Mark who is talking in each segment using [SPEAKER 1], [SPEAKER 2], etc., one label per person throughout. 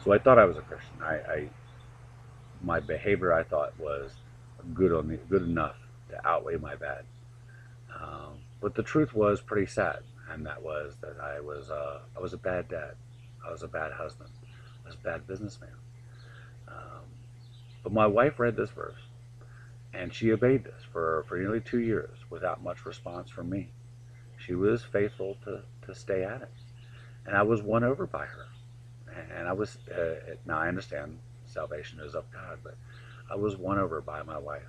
[SPEAKER 1] So I thought I was a Christian. My behavior I thought was good enough to outweigh my bad. But the truth was pretty sad, and that was that I was a bad dad. I was a bad husband. I was a bad businessman. Um, but my wife read this verse, and she obeyed this for nearly 2 years without much response from me. She was faithful to stay at it, and I was won over by her. And I was now I understand salvation is of God, but I was won over by my wife.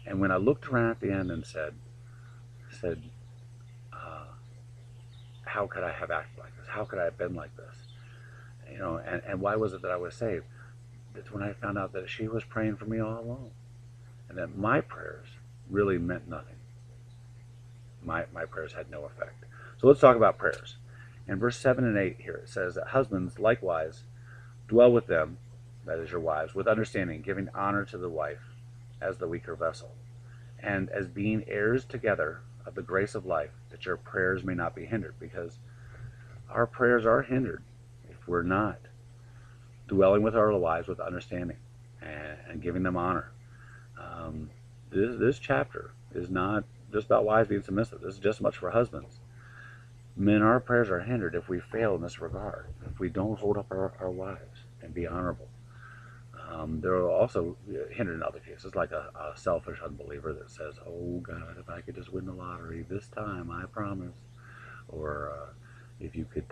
[SPEAKER 1] And when I looked around at the end and said, uh, how could I have acted like this? How could I have been like this? And why was it that I was saved? That's when I found out that she was praying for me all along, and that my prayers really meant nothing. My prayers had no effect. So let's talk about prayers. In verse 7 and 8 here, it says that husbands likewise dwell with them, that is your wives, with understanding, giving honor to the wife as the weaker vessel, and as being heirs together of the grace of life, that your prayers may not be hindered, because our prayers are hindered if we're not dwelling with our wives with understanding and giving them honor. Um, this chapter is not just about wives being submissive. This is just as much for husbands. Men, our prayers are hindered if we fail in this regard, if we don't hold up our wives and be honorable. They're also hindered in other cases, like a selfish unbeliever that says, "Oh God, if I could just win the lottery this time, I promise." Or if you could,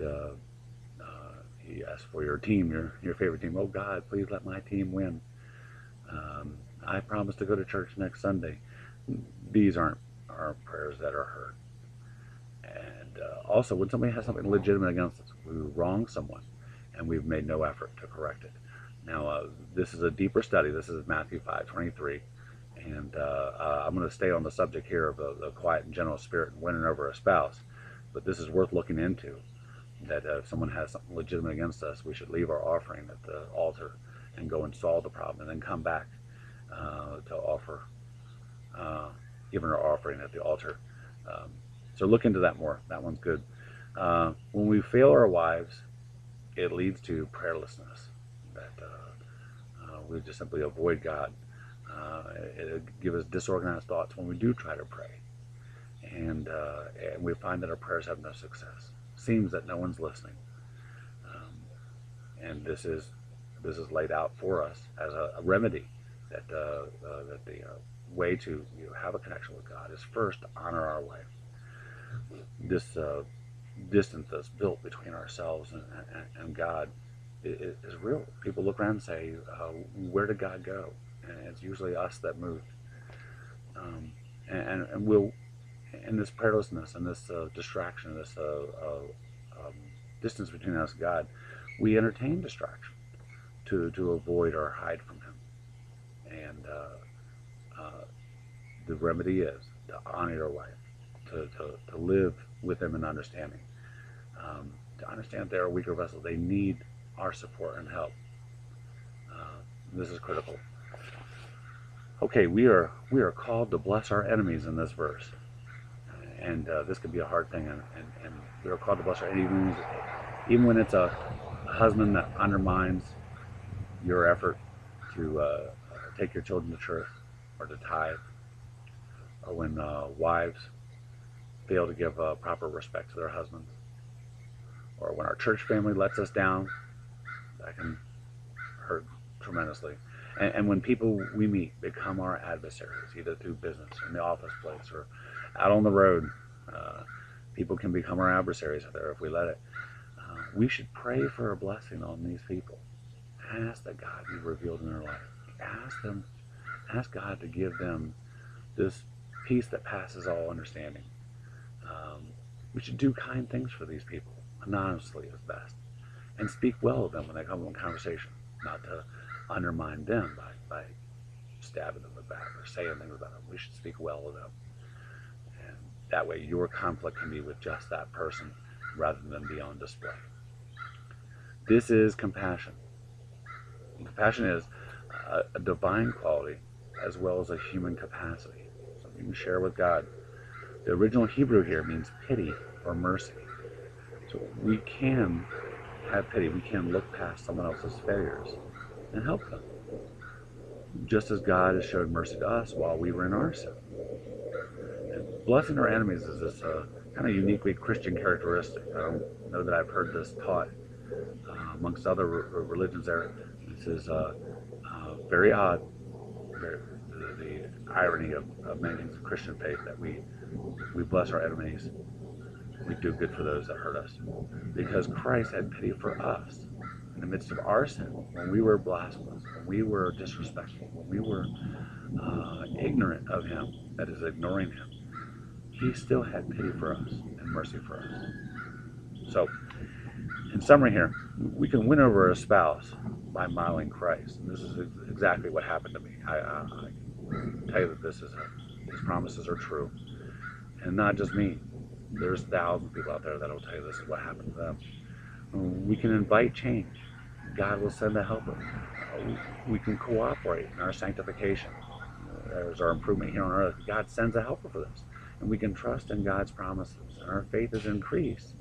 [SPEAKER 1] you ask for your team, your favorite team. "Oh God, please let my team win. I promise to go to church next Sunday." These aren't prayers that are heard. And also, when somebody has something legitimate against us, we wrong someone, and we've made no effort to correct it. Now, this is a deeper study. This is Matthew 5:23, and I'm going to stay on the subject here of the quiet and gentle spirit and winning over a spouse. But this is worth looking into. That if someone has something legitimate against us, we should leave our offering at the altar and go and solve the problem, and then come back to offer, giving our offering at the altar. Um, so look into that more. That one's good. When we fail our wives, it leads to prayerlessness. That we just simply avoid God. It gives us disorganized thoughts when we do try to pray, and we find that our prayers have no success. Seems that no one's listening, and this is laid out for us as a remedy that the way to have a connection with God is first to honor our wife. This distance that's built between ourselves and God is real. People look around and say, "Where did God go?" And it's usually us that moved. And we'll, in this prayerlessness and this distraction, this distance between us and God, we entertain distraction to avoid or hide from Him. And the remedy is to honor your wife, to live with them in understanding, to understand that they're a weaker vessel. They need our support and help. This is critical. Okay, we are called to bless our enemies in this verse, and this could be a hard thing, and we are called to bless our enemies, even when it's a husband that undermines your effort to take your children to church or to tithe, or when wives fail to give proper respect to their husbands, or when our church family lets us down. That can hurt tremendously. And when people we meet become our adversaries, either through business, in the office place, or out on the road, uh, people can become our adversaries there if we let it. We should pray for a blessing on these people. Ask that God be revealed in their life. Ask God to give them this peace that passes all understanding. Um, we should do kind things for these people, anonymously as best, and speak well of them when they come in conversation, not to undermine them by stabbing them in the back or saying things about them. We should speak well of them. And that way your conflict can be with just that person rather than be on display. This is compassion. And compassion is a divine quality as well as a human capacity, something you can share with God. The original Hebrew here means pity or mercy. So we can have pity. We can look past someone else's failures and help them, just as God has showed mercy to us while we were in our sin. And blessing our enemies is this kind of uniquely Christian characteristic. I don't know that I've heard this taught amongst other religions there. This is very odd, the irony of many things of Christian faith, that we bless our enemies, we do good for those that hurt us. Because Christ had pity for us in the midst of our sin, when we were blasphemous, when we were disrespectful, when we were ignorant of Him, that is, ignoring Him. He still had pity for us and mercy for us. So, in summary here, we can win over a spouse by modeling Christ. And this is exactly what happened to me. I can tell you that these promises are true. And not just me. There's thousands of people out there that will tell you this is what happened to them. We can invite change. God will send a helper. We can cooperate in our sanctification. There's our improvement here on earth. God sends a helper for this. And we can trust in God's promises. And our faith is increased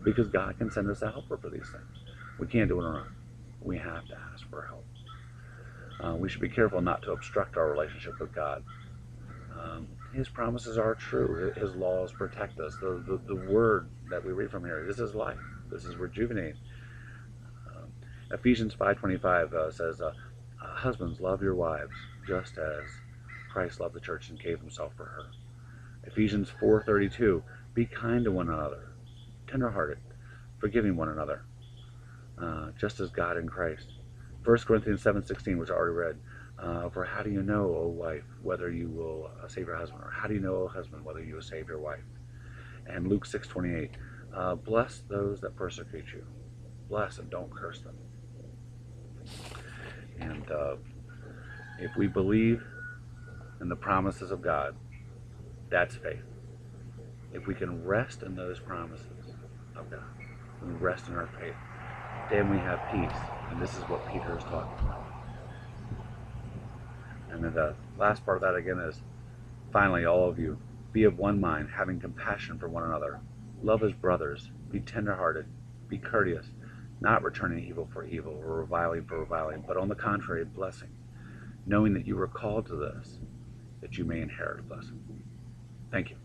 [SPEAKER 1] because God can send us a helper for these things. We can't do it on our own. We have to ask for help. We should be careful not to obstruct our relationship with God. His promises are true. His laws protect us. The word that we read from here, this is life. This is rejuvenating. Ephesians 5:25 says, husbands, love your wives, just as Christ loved the church and gave himself for her. Ephesians 4:32, be kind to one another, tenderhearted, forgiving one another, just as God in Christ. 1 Corinthians 7:16, which I already read, for how do you know, O wife, whether you will save your husband? Or how do you know, O husband, whether you will save your wife? And Luke 6:28, bless those that persecute you. Bless and don't curse them. And if we believe in the promises of God, that's faith. If we can rest in those promises of God, and rest in our faith, then we have peace. And this is what Peter is talking about. And then the last part of that again is, finally, all of you, be of one mind, having compassion for one another. Love as brothers. Be tenderhearted. Be courteous, not returning evil for evil or reviling for reviling, but on the contrary, blessing, knowing that you were called to this, that you may inherit a blessing. Thank you.